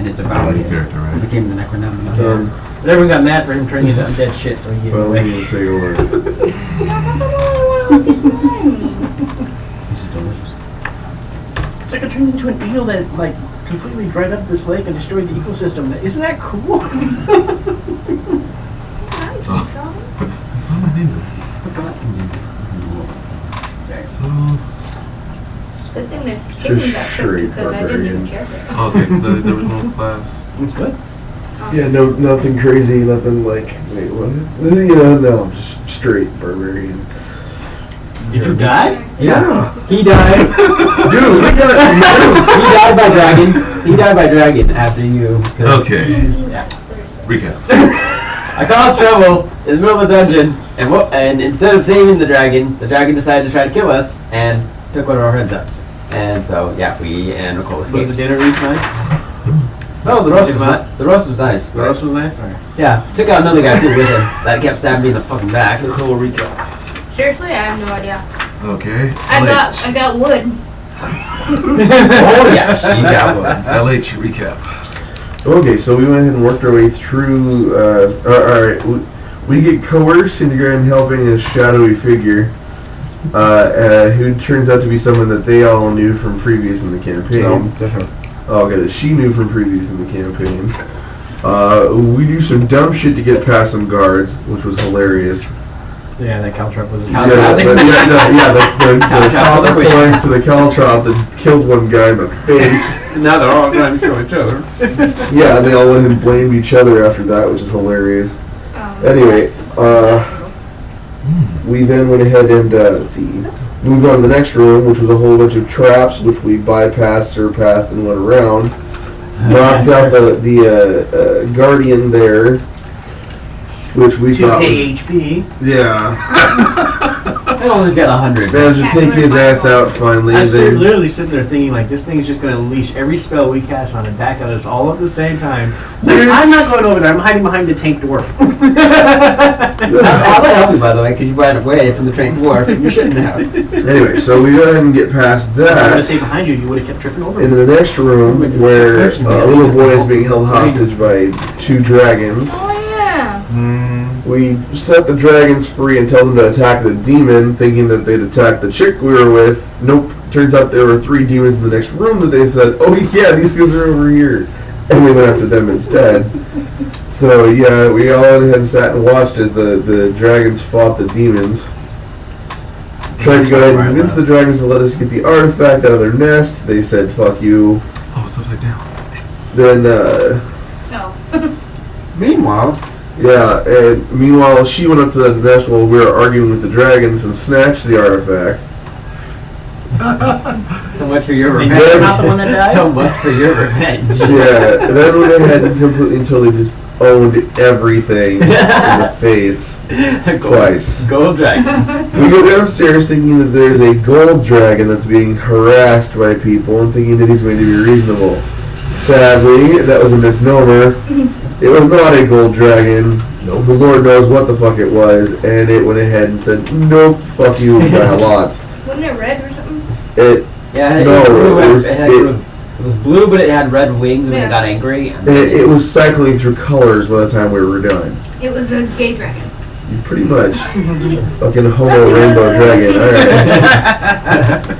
and it devoured him. Character, right? It became the Necronomicon. But everyone got mad for him turning into undead shit, so he gave Well, away. let's take a look. This is delicious. It's like it turned into an eel that like completely dried up this lake and destroyed the ecosystem. Isn't that cool? Oh, my name So, Good thing there's chickens that cook straight because I didn't barbarian. even care for it. okay, so there was no class. It's good. Yeah, no, nothing crazy, nothing like, wait, what? You know, no, just straight barbarian. Did you die? Yeah. He died. Dude, we got He died by dragon. He died by dragon after you. 'Cause Okay, Yeah. recap. I caused trouble in the middle of the dungeon, and instead of saving the dragon decided to try to kill us and took one of our heads up. And so, yeah, we and Nicole Was escaped. the dinner at least nice? Oh, the roast was nice. The roast was nice. The roast was nice? Alright. Yeah, took out another guy too with him that kept stabbing me in the fucking back. Cool recap. Seriously, I have no idea. Okay. I got wood. Oh yeah, she got one. LH recap. Okay, so we went ahead and worked our way through, alright, we get coerced into going and helping a shadowy figure, who turns out to be someone that they all knew from previous in the campaign. different. Okay, that she knew from previous in the campaign. We do some dumb shit to get past some guards, which was hilarious. Yeah, that caltrop was Cal- The Caltrop copper was- coins to the caltrop that killed one guy in the face. Now they're all trying to kill each other. Yeah, they all went and blamed each other after that, which is hilarious. Anyway, we then went ahead and, let's see, moved on to the next room, which was a whole bunch of traps, which we bypassed, surpassed, and went around. Knocked out the guardian there, which we 2 thought was, KHP. yeah, I always got 100. managed to take his ass out finally. I'm They- literally sitting there thinking like this thing is just going to unleash every spell we cast on it back at us all at the same time. It's like, I'm not going over there. I'm hiding behind the tank dwarf. I'll help you, by the way, because you ran away from the trained dwarf. You shouldn't have. Anyway, so we go ahead and get past I was going to that. say behind you, you would have kept tripping over. Into the next room, where a little boy is being held hostage by 2 dragons. Oh yeah. We set the dragons free and tell them to attack the demon, thinking that they'd attack the chick we were with. Nope. Turns out there were 3 demons in the next room that they said, oh yeah, these guys are over here. And we went after them instead. So yeah, we all went ahead and sat and watched as the dragons fought the demons. Tried to go ahead and convince the dragons to let us get the artifact out of their nest. They said, fuck you. Oh, it's upside down. Then, No. Meanwhile, yeah, and meanwhile, she went up to the nest while we were arguing with the dragons and snatched the artifact. so much for your And revenge. you're not the one that died? So much for your revenge. Yeah, and then went ahead and completely and totally just owned everything in the face twice. Gold dragon. We go downstairs thinking that there's a gold dragon that's being harassed by people and thinking that he's going to be reasonable. Sadly, that was a misnomer. It was not a gold dragon. Nope. The Lord knows what the fuck it was, and it went ahead and said, nope, fuck you by a lot. Wasn't it red or something? It Yeah, it, No, was, it it was blue, but it had red wings and Yeah. it got angry. And it was cycling through colors by the time we were done. It was a gay dragon. Pretty much. Fucking homo rainbow dragon. Alright.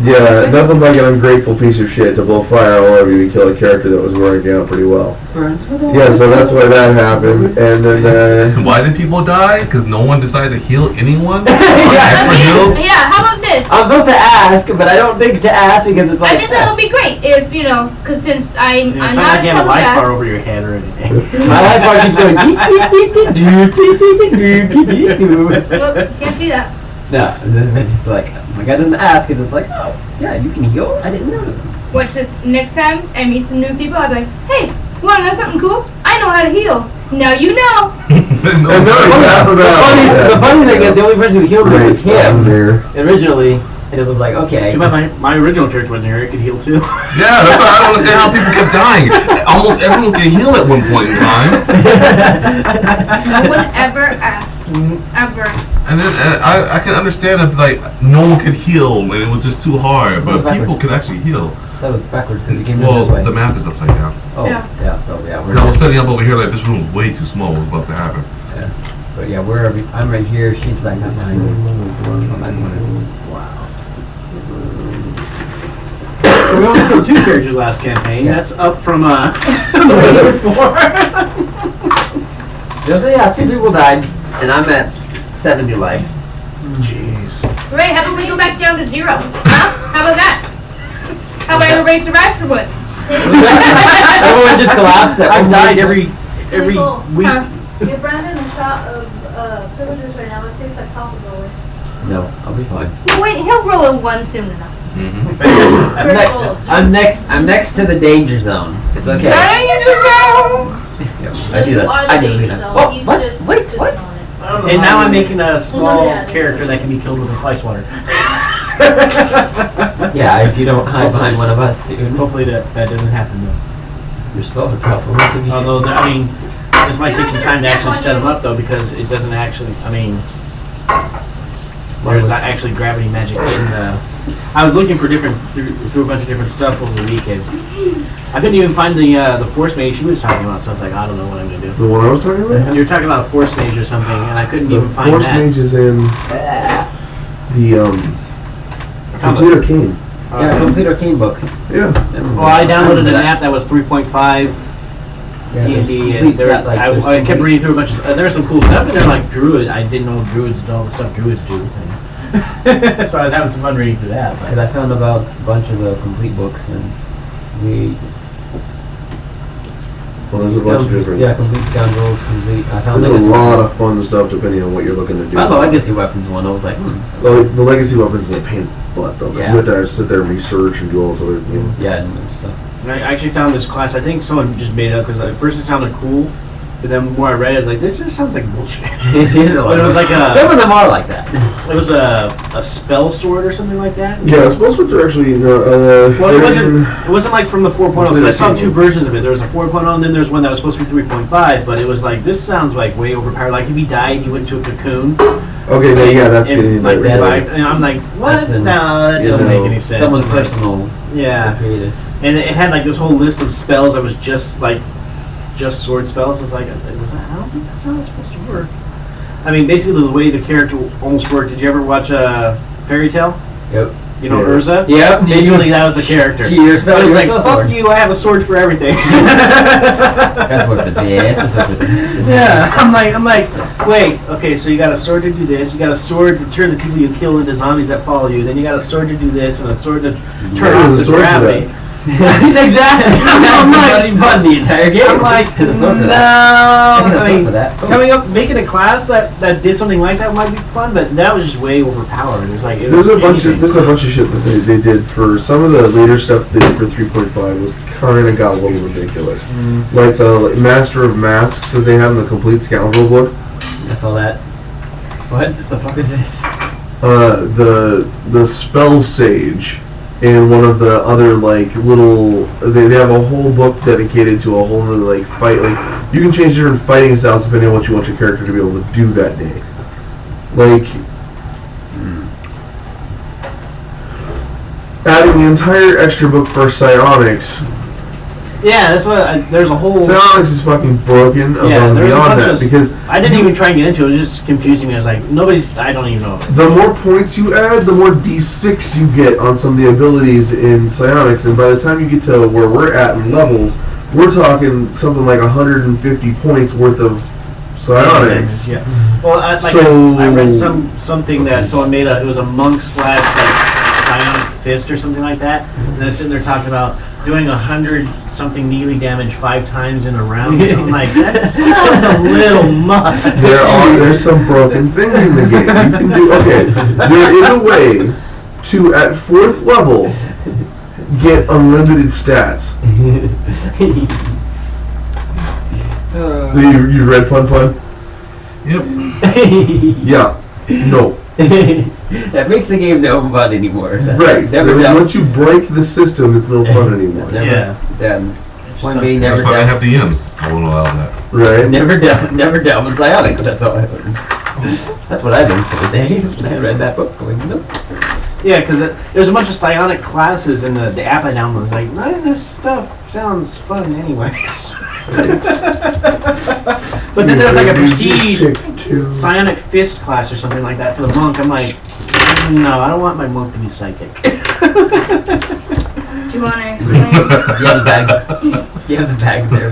Yeah, nothing like an ungrateful piece of shit to blow fire all over you and kill a character that was working out pretty well. Yeah, so that's why that happened. And then, Why did people die? Because no one decided to heal anyone? Yeah. Extra heals? Yeah, how about this? I'm supposed to ask, but I don't think to ask because it's I like. think that would be great if, you know, because since I'm It's not not like a you have a life bar telepath. over your head or anything. My life bar keeps going. Well, can't see that. No, it's like my guy doesn't ask, and it's like, oh, yeah, you can heal. I didn't notice. Watch this. Next time I meet some new people, I'll be like, hey, want to know something cool? I know how to heal. Now you know. No, and no, exactly The funny thing is, the only person who healed me was him there. originally, and it was like, okay. Too bad my original character wasn't here. It could heal too. Yeah, that's why I don't understand how people kept dying. Almost everyone could heal at one point in time. No one ever asked. Ever. And then I can understand if like no one could heal and it was just too hard, but people could actually heal. That was backwards because it came in Well, this way. the map is upside down. Oh, Yeah. yeah. So yeah, we're. Because I was setting up over here like this room is way too small. What's about to happen? Yeah. But yeah, I'm right here. She's back behind me. Wow. So we only killed 2 characters last campaign. Yeah. That's up from the week before. Just yeah, 2 people died, and I'm at 70 life. Jeez. Ray, how about we go back down to 0? Huh? How about that? How about everybody survive for once? Everyone just collapsed. I've died every Nicole, week. Huh? Give Brandon a shot of pillagers right now. Let's see if that topple goes. No, I'll be fine. Wait, he'll roll a 1 soon enough. I'm next to the danger zone. It's okay. Danger zone! Yep, I No, do you that. are the I do danger that. zone. Oh, He's what? just Wait, sitting what? on it. And now I'm making a small yeah, character that can be killed with a ice water. Yeah, if you don't hide behind one of us, dude. Hopefully that doesn't happen though. Your spells are powerful. Although, I mean, this might take some time to actually set them up though, because it doesn't actually, I mean, there's not actually gravity magic in the... I was looking for through a bunch of different stuff over the weekend. I couldn't even find the force mage she was talking about, so I was like, I don't know what I'm going to do. The one I was talking about? You were talking about a force mage or something, and I couldn't The even find Force that. Mage is in the Complete Arcane. Yeah, complete arcane book. Yeah. Well, I downloaded an app that was 3.5 Yeah, there's D&D, complete and set, like, there's I kept complete- reading through a bunch of there was some cool stuff in there, like druid. I didn't know druids did all the stuff druids do. So I was having some fun reading through that. Because But I found about a bunch of the complete books and we. Well, there's a bunch of different. Yeah, complete scoundrels, complete. I found There's a legacy lot weapons. of fun stuff depending on what you're looking to do. I found the legacy weapons one. I was like, The legacy weapons is a pain in the butt though, because Yeah. you have to sit there and research and do all this other, you know. yeah, and stuff. and I actually found this class. I think someone just made it up because at first it sounded cool, but then the more I read it, I was like, this just sounds like bullshit. But But it was like some of them are like that. it was a spell sword or something like that. Yeah, supposed to actually, Well, it version- wasn't like from the 4.0, because I saw 2 versions of it. There was a 4.0 and then there's one that was supposed to be 3.5, but it was like, this sounds like way overpowered. Like if he died, he went into a cocoon. Okay, yeah, that's and, getting like into revived. And I'm like, what? That's in- No, that doesn't make any sense. Someone's I'm like, personal. Yeah. Creative. And it had like this whole list of spells that was just sword spells. It's like, I don't think that's how it's supposed to work. I mean, basically the way the character almost worked. Did you ever watch Fairy Tale? Yep. You know Yeah. Urza? Yep. Basically that was the character. Your spell I was is like, a fuck sword. you, I have a sword for everything. That's what the yes is what the Yeah, I'm like, wait, okay, so you got a sword to do this, you got a sword to turn the people you kill into zombies that follow you, then you got a sword to do this, and a sword to turn Yeah, off there's a the sword for gravity. Exactly. I'm like, fun the entire game. I'm like, There's a sword for no. that. There's a I sword mean, for that. coming up, making a class that did something like that might be fun, but that was just way overpowered. It was like, it There's was a bunch anything. of shit that they did for some of the later stuff they did for 3.5 was kind of got a little ridiculous. Like the Master of Masks that they have in the Complete Scoundrel book. I saw that. What the fuck is this? The Spell Sage and one of the other like little they have a whole book dedicated to a whole other like fight, like you can change different fighting styles depending on what you want your character to be able to do that day. Like adding the entire extra book for psionics. Yeah, that's what. There's a whole. Psionics is fucking broken above Yeah, and there's a beyond bunch that of- because I didn't even try and get into it. It was just confusing me. I was like, I don't even know. the more points you add, the more D6 you get on some of the abilities in psionics, and by the time you get to where we're at in levels, we're talking something like 150 points worth of psionics. Yeah. Well, I read something that someone made it was a monk / like psionic fist or something like that, and they're sitting there talking about doing 100-something melee damage 5 times in a round. I'm like, that's a little much. There's some broken things in the game. You can do there is a way to at 4th level get unlimited stats. You read Pun Pun? Yep. Yeah. No. That makes the game no fun anymore. That's Right. Never done. Once you break the system, it's no fun anymore. Never Yeah. done. Point being, never That's why I done. have the M's. I won't allow that. Right? Never down with psionics. That's all I learned. That's what I learned for the day. I read that book. Going, nope. Yeah, because there's a bunch of psionic classes in the app I downloaded. It's like, none of this stuff sounds fun anyways. But then there's like a prestige psionic fist class or something like that for the monk. I'm like, no, I don't want my monk to be psychic. Do you want to explain? You have a bag. You have a bag there.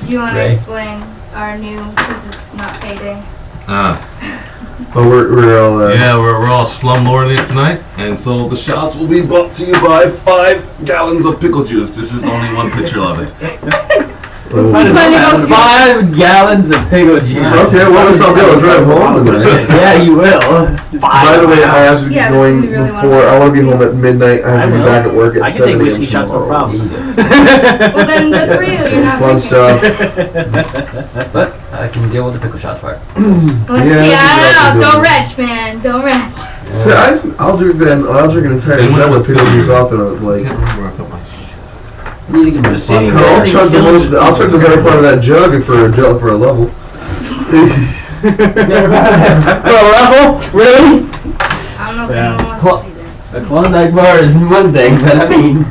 Do you want to Ray. explain our new, because it's not payday. But we're all Yeah, we're all slumlording it tonight, and so the shots will be brought to you by 5 gallons of pickle juice. This is only one picture of it. 5 gallons of pickle juice. Okay, well, I'll be able to drive home tonight. Yeah, you will. By the way, I have to be Yeah, but going we really before. I want to be home at midnight. I have to be back at work I at can take 7 a.m. whiskey shots, no tomorrow. problem. Well, then good for you. You're not Fun drinking. stuff. But I can deal with the pickle shots part. Let's Yeah, see. that's I don't know. exactly Don't retch, man. Don't retch. I'll drink then. I'll drink an entire Then what gallon of about pickle juice silver? off in a I like. can't remember where I put my shit. The city No, I'll chug the most. I'll chug the better part of that jug for a level. For a level? Really? I don't know if Yeah. anyone wants to see that. A Klondike bar is one thing, but I mean,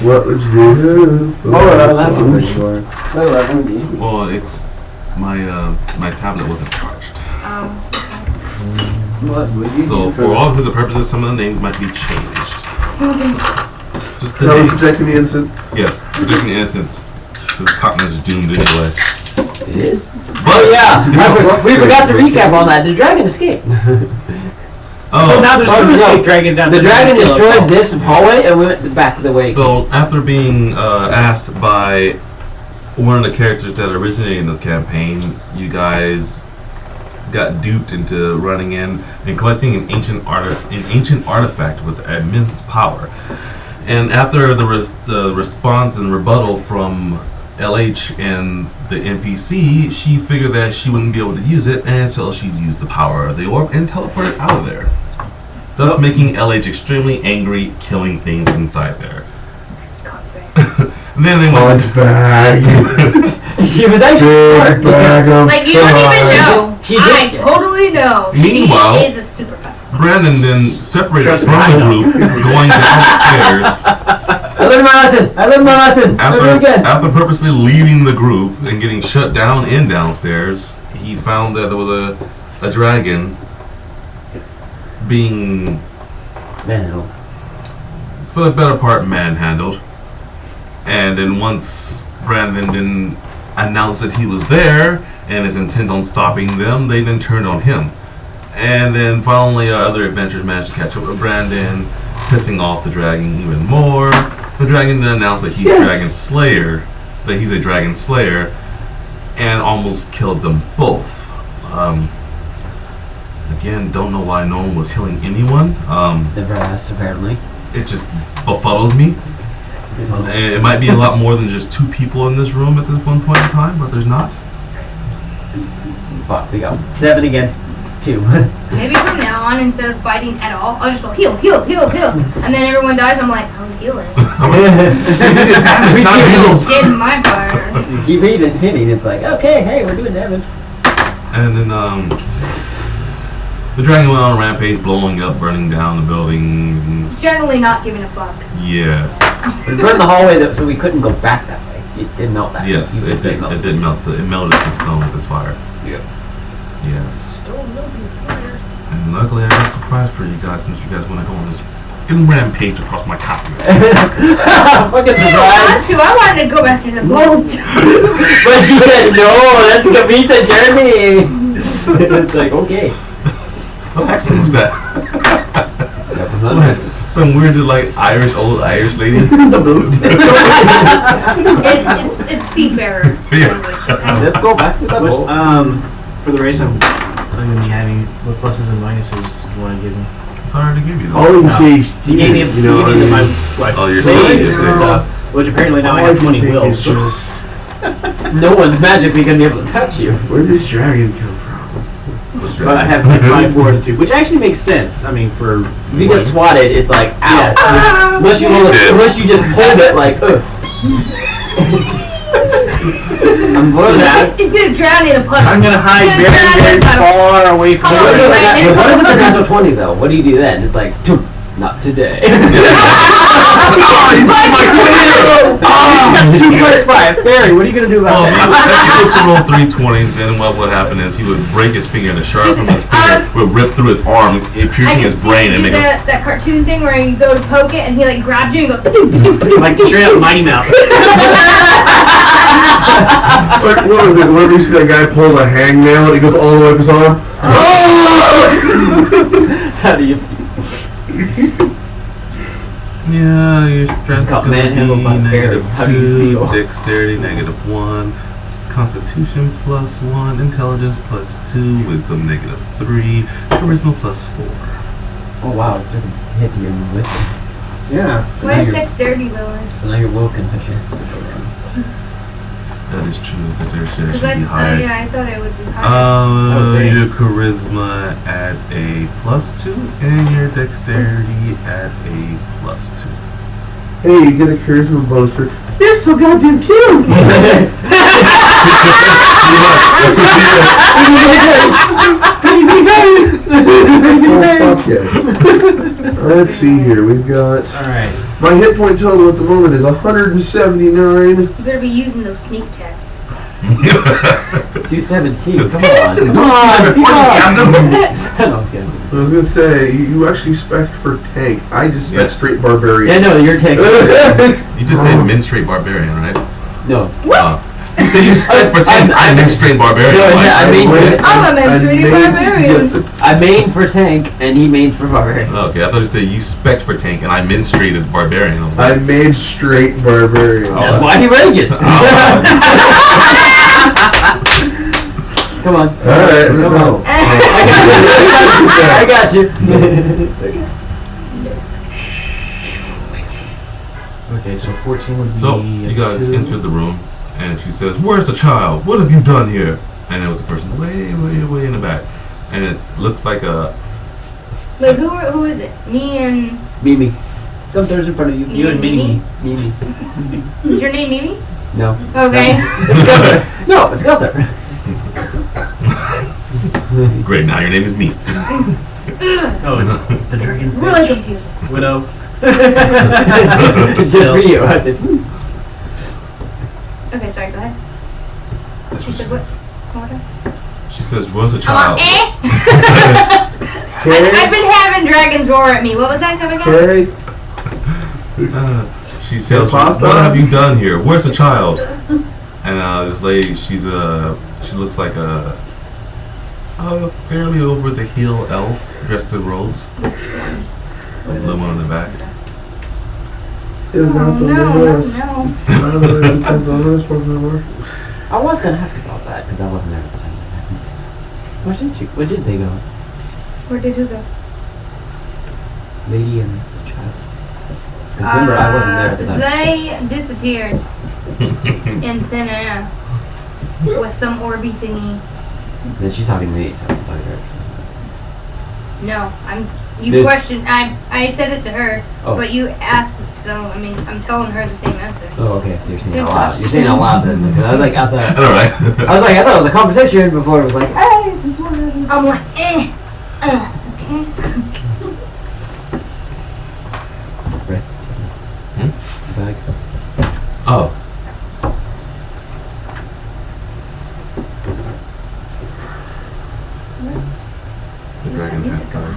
What would you do? Oh, that was- Well, it's my tablet wasn't charged. what would you So do for all intents and purposes, some of the names might be changed. Just the How we names. protecting the innocent? Yes, protecting the innocents. Because Cotton is doomed anyway. It is? But Oh yeah, it's- we forgot to recap on that. The dragon escaped. Oh, So now there's Oh, two no. escape dragons out The there. dragon destroyed this hallway and went back the way. it so after being asked by one of the characters that originated in this campaign, you guys got duped into running in and collecting an ancient artifact with immense power. And after the response and rebuttal from LH and the NPC, she figured that she wouldn't be able to use it, and so she used the power of the orb and teleported out of there. Thus making LH extremely angry, killing things inside there. And then they went. Punch bag. She was actually Big bag of Like, you don't even know. She I did- totally know. Meanwhile- She is a super fast. Brandon then separated Trust from me, I the know. group, going downstairs. I learned my lesson. I learned my lesson. Very good. After purposely leaving the group and getting shut down in downstairs, he found that there was a dragon being, Man, for the better part, manhandled. And then once Brandon then announced that he was there and his intent on stopping them, they then turned on him. And then finally our other adventurers managed to catch up with Brandon, pissing off the dragon even more. The dragon then announced that he's Dragon Slayer, he's a dragon slayer, and almost killed them both. Again, don't know why no one was healing anyone. never asked apparently. It just befuddles me. And it might be a lot more than just 2 people in this room at this one point in time, but there's not. Fuck, we go 7 against 2. Maybe from now on, instead of fighting at all, I'll just go heal, heal, heal, heal. And then everyone dies, I'm like, I'm healing. We did damage, not heals. Get in my fire. You keep hitting, it's like, okay, hey, we're doing damage. And then the dragon went on a rampage, blowing up, burning down the buildings. Generally not giving a fuck. Yes. We burned the hallway so we couldn't go back that way. It did melt that. Yes, You it could say did. melt. It did melt. It melted the stone with this fire. Yeah. Yes. And luckily, I got a surprise for you guys since you guys want to go on this fucking rampage across my continent. Fucking I didn't want surprise. to. I wanted to go back to the boat. But she said, no, let's complete the journey. It's like, okay. What accent was that? Some weird, like old Irish lady. It's seafarer Yeah. language. Okay? Let's go back to the boat. For the race, I'm going to be having what pluses and minuses you want to give me. It's hard to give you All though. you can say is, You gave me, you know, you gave me my Oh, you're saves saying and it's stuff, which apparently now I have 20 wills. It's just, No one's magically gonna be able to touch you. where did this dragon come from? But I have like 5 fortitude, which actually makes sense. I mean, for If you get swatted, it's like, ow. Yeah. Unless you just hold it like, ugh. I'm more than that. He's gonna drown in a puddle. I'm gonna hide He's gonna drown in very, a very puddle. far away from Come on, What the if right it's now. a natural 20 though? What do you do then? It's like, Not today. Oh, 2 plus 5. Barry, what are you gonna do about Well, that? if you were to roll 3 20s, then what would happen is he would break his finger and the shard from his finger would rip through his arm, I piercing can his see brain you and do make him. that cartoon thing where you go to poke it and he like grabs you and goes. Like straight up Mighty Mouse. Like, what was it? Whenever you see that guy pull the hangnail and he goes all the way up his arm? How do you? Yeah, your strength Got is manhandled by gonna be Barry. How do you feel? dexterity -1, constitution +1, intelligence +2, wisdom -3, charisma +4. Oh wow, it didn't hit you with it. Yeah. Where's dexterity lower? So now your will can hit you. That is true. That there should Because actually be higher. yeah, I thought it would be higher. Okay. Your charisma at a +2 and your dexterity at a +2. Hey, you get a charisma bonus for. They're so goddamn cute! Oh, fuck yes. Let's see here. We've got. Alright. My hit point total at the moment is 179. You better be using those sneak checks. 217. Come on. Come on. on. No, I'm kidding. I was gonna say, you actually spec for tank. I just spec Yeah. straight barbarian. Yeah, no, you're taking. You just said minstrate barbarian, right? No. You said you spec for 10. I minstrate barbarian. No, Like, yeah, I mean, I'm a menstruating barbarian. I main for tank, and he mains for barbarian. Okay, I thought you said you spec for tank and I minstrated barbarian. I was I like, made straight barbarian. Oh. That's why he rages. Come on. Alright, Come no. on. I got you. Okay, so 14 would be. So you guys 2. entered the room, and she says, "Where's the child? What have you done here?" And it was a person way, way, way in the back, and it looks like a. Wait, who is it? Me and Mimi. Come there's in front of you. You and Mimi. Mimi. is your name Mimi? No. Okay. It's Gunther. No, it's Gunther. Great, now your name is me. Oh, it's the dragon's Really bitch. confusing. Widow. It's just for you. Okay, sorry. Go ahead. That's She what she said what? says. One more time. She says, "Where's the Come on, child?" I've been having dragons roar at me. What was that coming again? Okay. She says, pasta? "What have you done here? Where's the child?" And this lady, she looks like a fairly over the heel elf dressed in robes. The little one in the back. Still Oh got the no, list. no. I was gonna ask about that because I wasn't there at the time. Where did they go? Where did you go? Lady and the child. 'Cause remember, I wasn't there at the time. They disappeared in thin air with some orby thingy. Then she's talking to me. So I'm talking to her. No, you Did- questioned. I said it to her, Oh. but you asked. So I mean, I'm telling her the same answer. Oh, okay. So you're saying Same out loud. question. You're saying out loud then. Because I was like, I I thought. know, right? I was like, I thought it was a conversation before it was like, hey, this one. I'm like, okay. Bag. Oh. The dragon's half guard.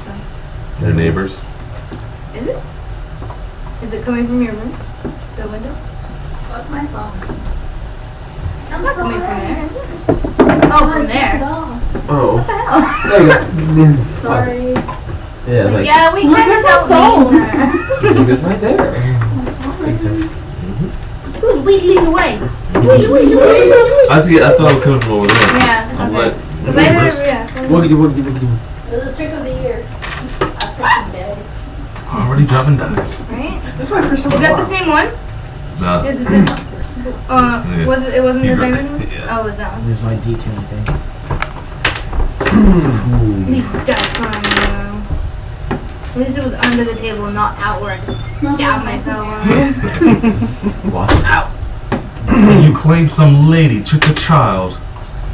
Their neighbors. Is it? Is it coming from your room? The window? What's my phone? It's not coming from there. Oh, from there. Oh. What the hell? There you go. Sorry. Yeah, like, Yeah, we tried to tell me. it was right there. Who's wheedling away? I see. I thought it was coming from over there. Yeah, I'm okay. like, Was I there? Yeah. Woogity, woogity, woogity. It was a trick of the year. I've taken days. already dropping dice. Right? That's my first time. Is that the same one? Nah. Is it the, Yeah. was it wasn't You the got- diamond one? yeah. Oh, it's that one. Here's my D10 thing. Leave dice on At least it was under the table, not outward. Stab myself on it. What? Ow. You claim some lady took a child.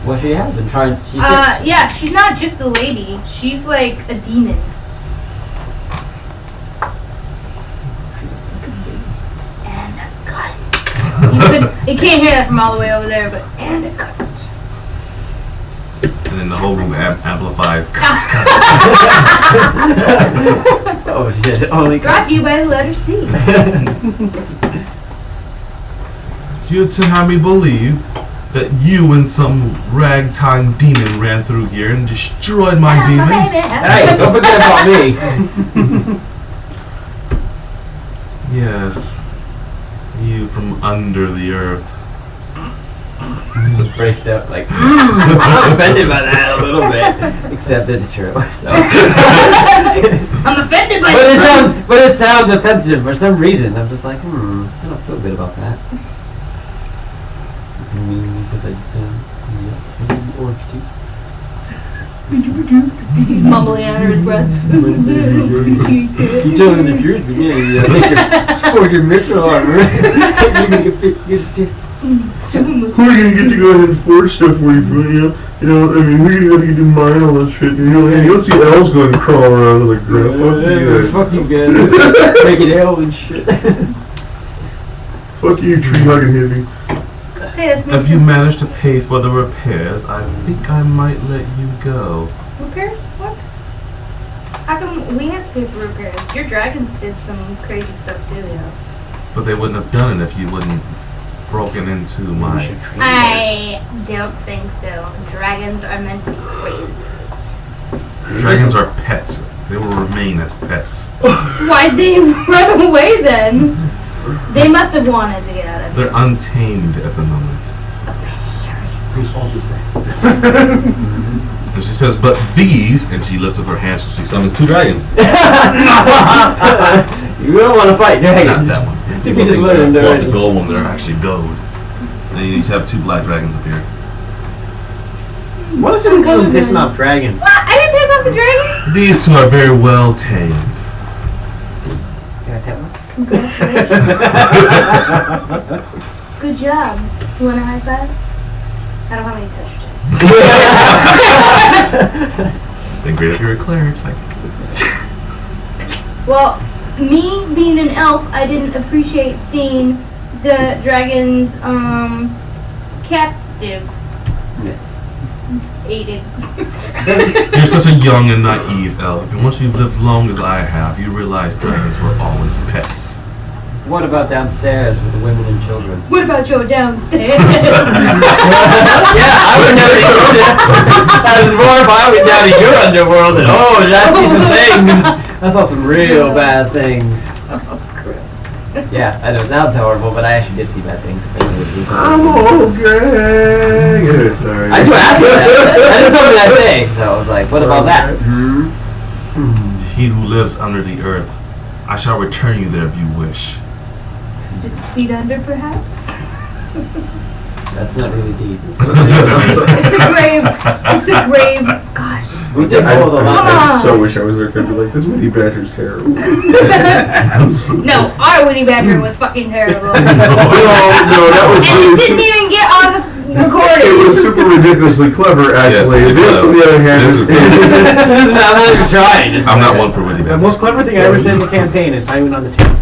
Well, she has been trying. She said, Yeah, she's not just a lady. She's like a demon. You can't hear that from all the way over there, but and it cut. And then the whole room amplifies. Oh shit! Only Brought to you by the letter C. You're to have me believe that you and some ragtime demon ran through here and destroyed my demons? Hey, don't forget about me. Yes. You from under the earth. Braced up, like I'm offended by that a little bit, except it's true. So. I'm offended by But it sounds offensive for some reason. I'm just like, I don't feel good about that. Because I orange juice. He's mumbling under his breath. You're telling the truth, but yeah, you take your mitral armor. You're gonna get Who are you gonna get to go ahead and forge stuff for you? I mean, who are you gonna get to mine all that shit? You don't see elves going and crawling around with a ground. Fuck you guys. Making hell and shit. Fuck you, tree hugging hippie. Hey, that's me If too. you manage to pay for the repairs, I think I might let you go. Repairs? What? How come we have to pay for repairs? Your dragons did some crazy stuff too, yeah. But they wouldn't have done it if you wouldn't broken into my... I don't think so. Dragons are meant to be crazy. Dragons are pets. They will remain as pets. Why'd they run away then? They must have wanted to get out of here. They're untamed at the moment. Whose fault is that? And she says, but these, and she lifts up her hands and she summons two dragons. You don't want to fight dragons. Not that one. You can just let them do The it. gold one, they're actually gold. And you each have two black dragons appear. What is it with you pissing off dragons? What? I didn't piss off the dragon? These two are very well tamed. Can I tap one? Good job. You want a high five? I don't have any touch. Then great if you're a cleric. Like, Well, me being an elf, I didn't appreciate seeing the dragon's captive Yes. aided. you're such a young and naive elf, and once you've lived long as I have, you realize dragons were always pets. What about downstairs with the women and children? What about your downstairs? Yeah, I would never do that. That was more if I went down to your underworld and did I see some things? I saw some real bad things. Yeah, I know, it sounds horrible, but I actually did see bad things. I'm okay. Yeah, sorry. I do ask you that. That is something I say. So I was like, what about that? He who lives under the earth, I shall return you there if you wish. 6 feet under, perhaps? That's not really deep. It's a grave. It's a grave. Gosh. We did hold a lot. I so wish I was there. I'd be like, this Woody Badger's terrible. No, our Woody Badger was fucking terrible. No, that was And really it didn't even get on the recording. It was super ridiculously clever, actually. Yes, it this, was. on the other hand, This is is- I'm not even trying. I'm not one for witty The bad. most clever thing I ever said in the campaign is not even on the table.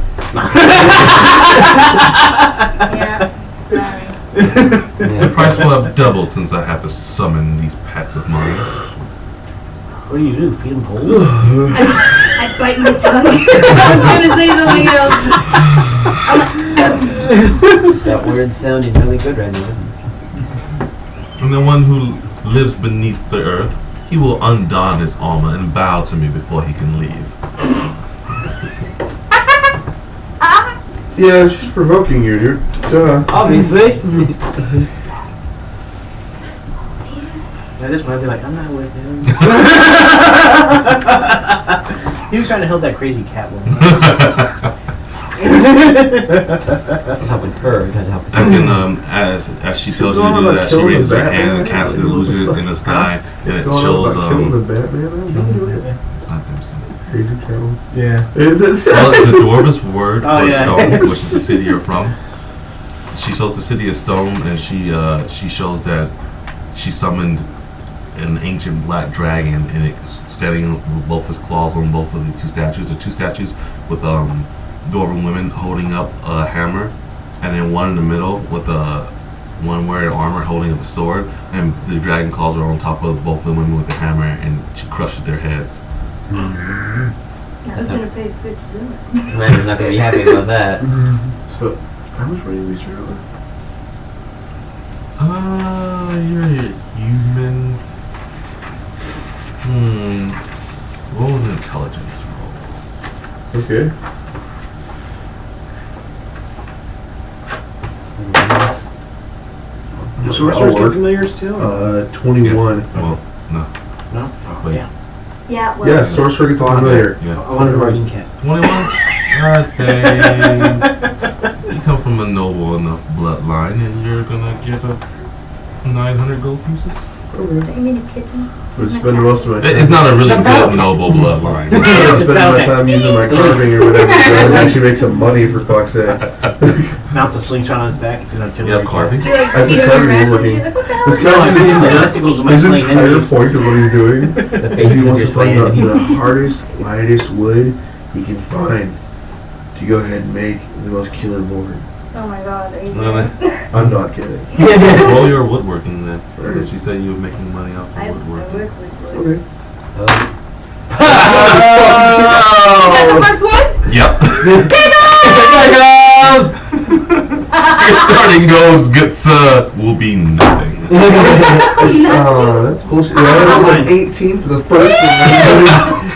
Yeah, sorry. The price will have doubled since I have to summon these pets of mine. What do you do? Feed them cold? I bite my tongue. I was gonna say something else. That word sounding really good right now, isn't it? And the one who lives beneath the earth, he will undon his armor and bow to me before he can leave. Yeah, she's provoking you, dude. Duh. Obviously. Yeah, this one I'd be like, I'm not with him. He was trying to help that crazy cat woman. I was helping her, trying to help As in, as she tells you to do that, she raises her hand and casts an illusion in the sky, and it shows, killing the Batman. it's not them still. Crazy cow. Yeah. Well, it's a dwarvish word Oh, for yeah. stone, which is the city you're from. She shows the city of stone, and she shows that she summoned an ancient black dragon, and it's standing with both his claws on both of the two statues. The two statues with dwarven women holding up a hammer, and then one in the middle with the one wearing armor holding up a sword, and the dragon claws are on top of both the women with the hammer, and she crushes their heads. I was gonna pay 50 cents. Commander's not gonna be happy about that. So, how much money did we start with? You're a human. Roll an intelligence roll. Okay. Sorcerers get familiars too? 21. Well, no. No? Wait. Yeah. Yeah, well. Yeah, sorcerer gets familiar. Yeah. I wanted a riding cat. 21? I'd say you come from a noble enough bloodline, and you're gonna get 900 gold pieces. Okay. Don't you mean a kitten? I'm spending most of my time. It's not a really good noble bloodline. I'm spending my time using my carving or whatever, so I can actually make some money for fuck's sake. Mounts a slingshot on his back. It's an You artillery. have carving? You like That's beat a him in carving the we're bathroom, working. she's like, what the hell? This is No, I guy, think the testicles of my his slaying entire enemies. point of what he's doing The is faces he of wants your to find slain the hardest, lightest wood he can find to go ahead and make the most killer board. Oh my god, are you Really? kidding? I'm not kidding. Well, you're woodworking then. Since you said you were making money off I of work woodworking. with wood. Okay. Is that the first one? Yep. Your starting goals gets will be nothing. That's bullshit. Yeah, I rolled an 18 for the first one.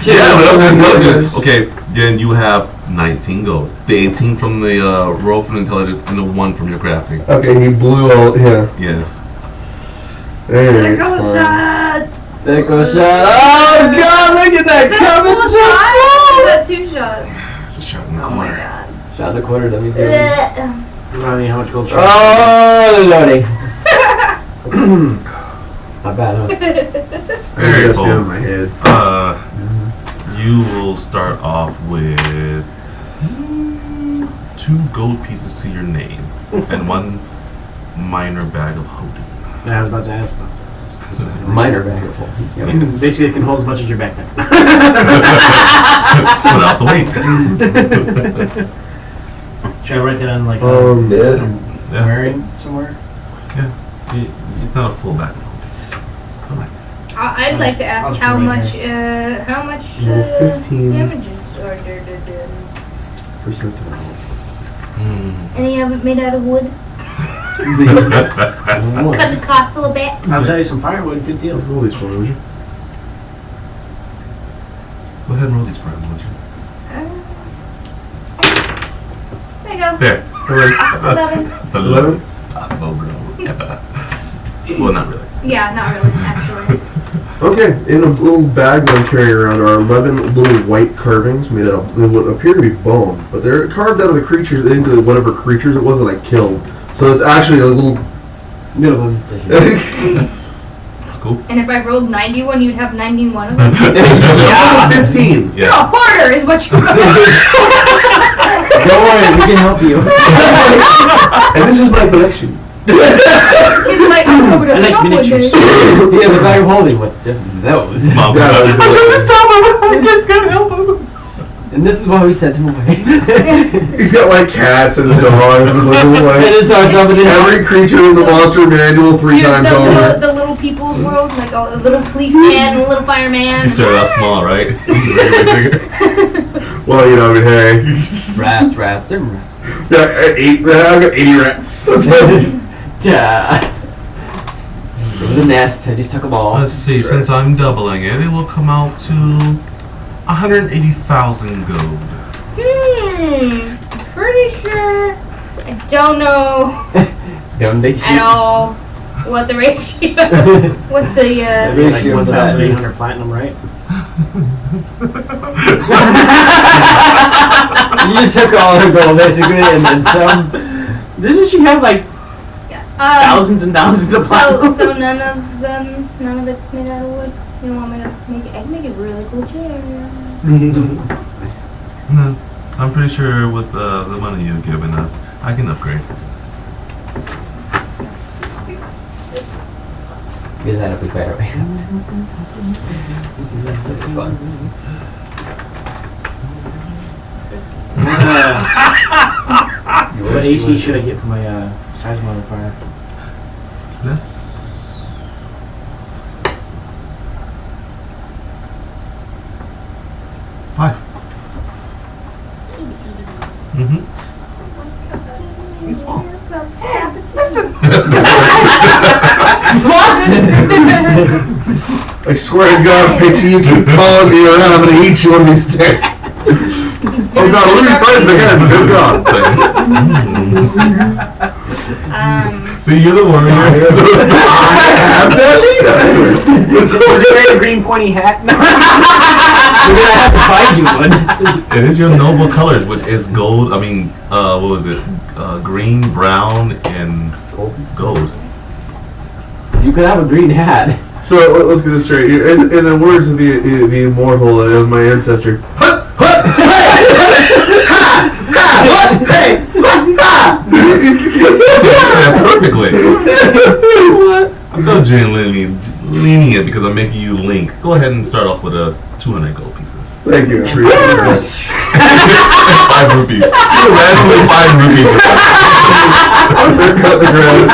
Yeah, but that's intelligence. Okay, then you have 19 gold. The 18 from the roll for intelligence and the 1 from your crafting. Okay, he blew all. Yeah. Yes. There Alright, goes fine. shot! There goes shot. Oh god, look at that Is that a coming full shot? Or is that 2 shots? It's a shot in the Oh my corner. god. Shot in the quarter, that means Ugh. Remind me how much gold Oh, lordy. Not bad, huh? Very That's cool. down in my head. You will start off with 2 gold pieces to your name and 1 minor bag of holding. Yeah, I was about to ask about that. Minor bag of holding. Basically, it can hold as much as your backpack. Split out the weight. Should I write that on like Yeah. Yeah. wearing somewhere? It's not a full bag of holding. I'd like to ask how much Roll 15. damages are there? Percentile. Any of it made out of wood? Cut the cost a little bit. I'll sell you some firewood. Good deal. Roll these for me, would you? Go ahead and roll these for him, would you? There you go. There. 11. 11? Possible, bro. Well, not really. Yeah, not really, actually. Okay, in a little bag that I'm carrying around are 11 little white carvings made out of what appear to be bone, but they're carved out of the creatures into whatever creatures it was that I killed. So it's actually a little. Beautiful. That's cool. And if I rolled 91, you'd have 91 of them? Yeah, 15. You're a Yeah. hoarder is what you are. Don't worry, we can help you. And this is my collection. He's like, I'm over to I like shop one miniatures. day. He has a bag of holding with just those. Mom, Yeah, I'm trying to stop him. My kid's gonna help him. And this is why we sent him away. He's got like cats and dogs and little And like it's our jumping in. every creature in the monster manual 3 Here's times over. the little people's world, like a little policeman, a little fireman. You started out small, right? Bigger. Well, you know, I mean, hey. Rats, they're rats. Yeah, I've got 80 rats. Duh. It was a nest, I just took them all. Let's see, since I'm doubling it, it will come out to 180,000 gold. Pretty sure. I don't know Don't they shoot? at all what the ratio, what the, Really? Like 1,800 platinum, right? You just took all her gold basically and then some. Doesn't she have like thousands and thousands of platinum? so none of it's made out of wood. You want me to make it? I can make a really cool chair. No, I'm pretty sure with the money you've given us, I can upgrade. Get that up better. That's fun. You would? What AC should I get for my size modifier? Let's. Five. Mm-hmm. He's small. I swear to God, Pixie, you keep following me around, I'm gonna eat you one of these days. Oh God, we're gonna be friends again. Good God. See, you're the warrior. I am that leader. Is it wearing a green pointy hat? We're gonna have to find you one. It is your noble colors, which is gold. I mean, what was it? Green, brown, and gold. You could have a green hat. So let's get this straight. In the words of the immortal of my ancestor, hut, hut, hey, ha, ha, hut, hey, ha, Yeah, perfectly. I'm so genuinely lenient because I'm making you Link. Go ahead and start off with 200 gold pieces. Thank you. I appreciate that. 5 rupees. Randomly 5 rupees. Cut the grass.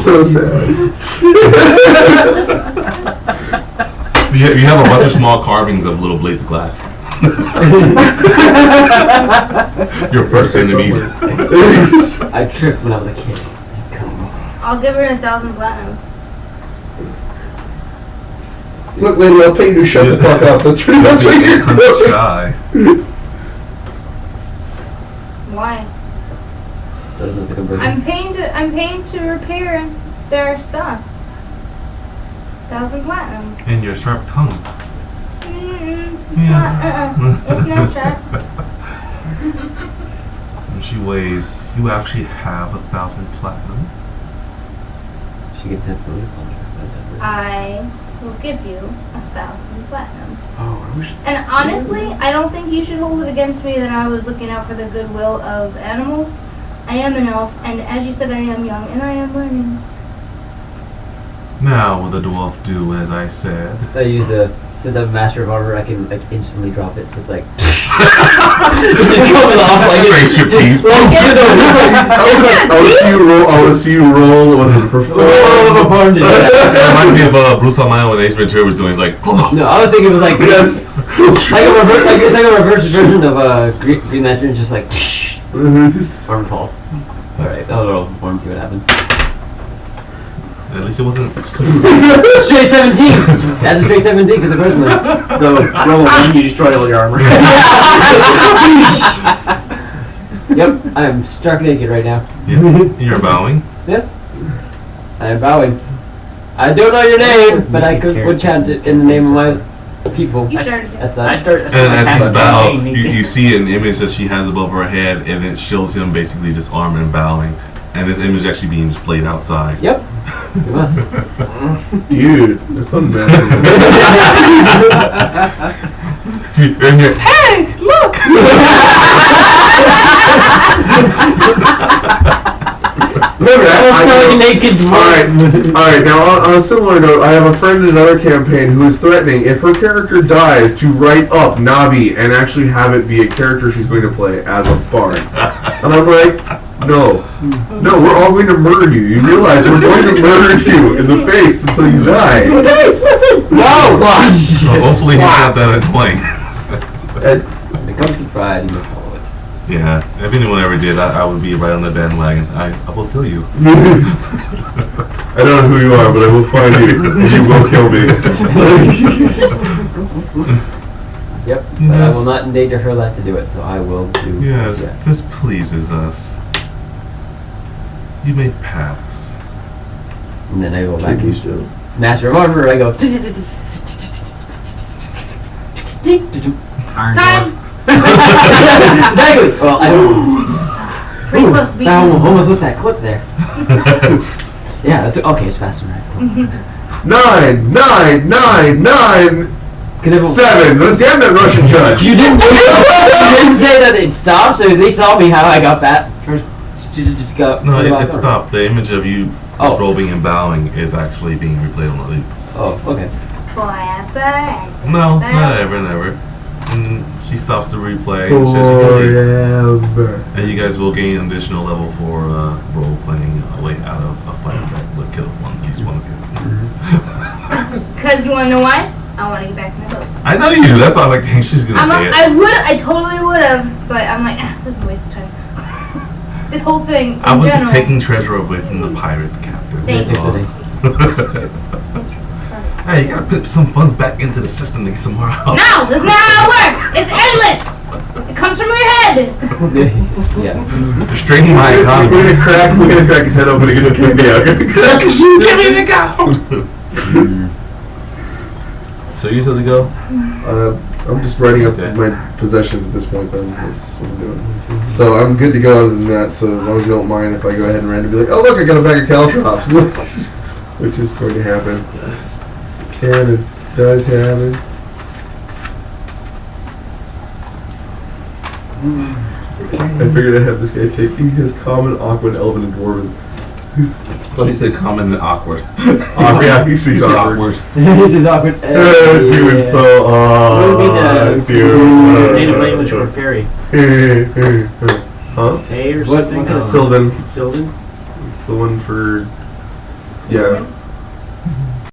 So sad. You have a bunch of small carvings of little blades of glass. Your first enemies. I tripped when I was a kid. I'll give her 1,000 platinum. Look, lady, I'll pay you to shut the fuck up. That's pretty much what you're doing. Shy. Why? Doesn't look like a bird. I'm paying to repair their stuff. 1,000 platinum. And your sharp tongue. It's not sharp. And she weighs. You actually have 1,000 platinum. She gets sent to the I will give you 1,000 platinum. Oh, I wish. And honestly, I don't think you should hold it against me that I was looking out for the goodwill of animals. I am an elf, and as you said, I am young, and I am learning. Now will the dwarf do as I said? I use the master of armor. I can like instantly drop it, so it's like Straight striptease. I want to see you roll. Was it perform? It reminds me of Bruce Almighty when Ace Ventura was doing. He's like, No, I was thinking it was like Yes. like a reverse version of Green Lantern, just like armor falls. All right, that'll roll perform. See what happens. at least it wasn't. Straight 17. That's a straight 17 because the first one. So Roll a 1, you destroy all your armor. Yep, I'm stark naked right now. Yeah, you're bowing. Yep, I am bowing. I don't know your name, but I would chant it in the name of my people. You started it. That's I that. start. And as he bows, you see an image that she has above her head, and it shows him basically just arming and bowing. And this image actually being displayed outside. Yep, it must. Dude, that's unbelievable. And you're, Hey, look! Remember that? Like a naked Alright, now on a similar note, I have a friend in another campaign who is threatening, if her character dies, to write up Navi and actually have it be a character she's going to play as a bard. And I'm like, no, we're all going to murder you. You realize we're going to murder you in the face until you die. Guys, listen! No! so hopefully he's got that at point. When it comes to pride, you must follow it. Yeah, if anyone ever did, I would be right on the bandwagon. I will kill you. I don't know who you are, but I will find you, and you will kill me. Yep, but I will not endanger her life to do it, so I will do Yes, that. this pleases us. You may pass. And then I go back and master of armor, I go Time! exactly! Well, I don't Pretty close to being that almost looks that clip there. Yeah, it's okay, it's faster, right? 9, 9, 9, 9, 7. Damn that Russian judge. You didn't say that it stopped, so they saw me how I got that. No, it stopped. The image of you Oh. strobing and bowing is actually being replayed on the loop. Oh, okay. Forever and No, ever. not ever and ever. And she stops the replay and says you can leave. Forever. And you guys will gain additional level for role playing a way out of a fight that would kill at least one of you. Because you want to know why? I want to get back in the boat. I know you do. That's why I'm like, dang, she's gonna say it. I totally would have, but I'm like, this is a waste of time. This whole thing. I was just general. taking treasure away from the pirate captain. Thank that's all. Hey, you gotta put some funds back into the system to get some more out. No, that's not how it works. It's endless. It comes from your head. Yeah. They're straining my economy. We're gonna crack his head open and get him out. Get the crack his shit. Give me the go! So you said to go? I'm just writing up Okay. my possessions at this point. Then that's what I'm doing. So I'm good to go. Other than that, so as long as you don't mind, if I go ahead and randomly be like, oh look, I got a bag of caltrops, which is going to happen. And it does happen. I figured I'd have this guy take his common, awkward, elven, and dwarven. Well, he said common and awkward. Yeah, he speaks awkward. This is awkward. Doing so What would be odd, the dude. native language for fairy? Huh? Fae or What something? kind of Sylvan. Sylvan? It's the one for, yeah,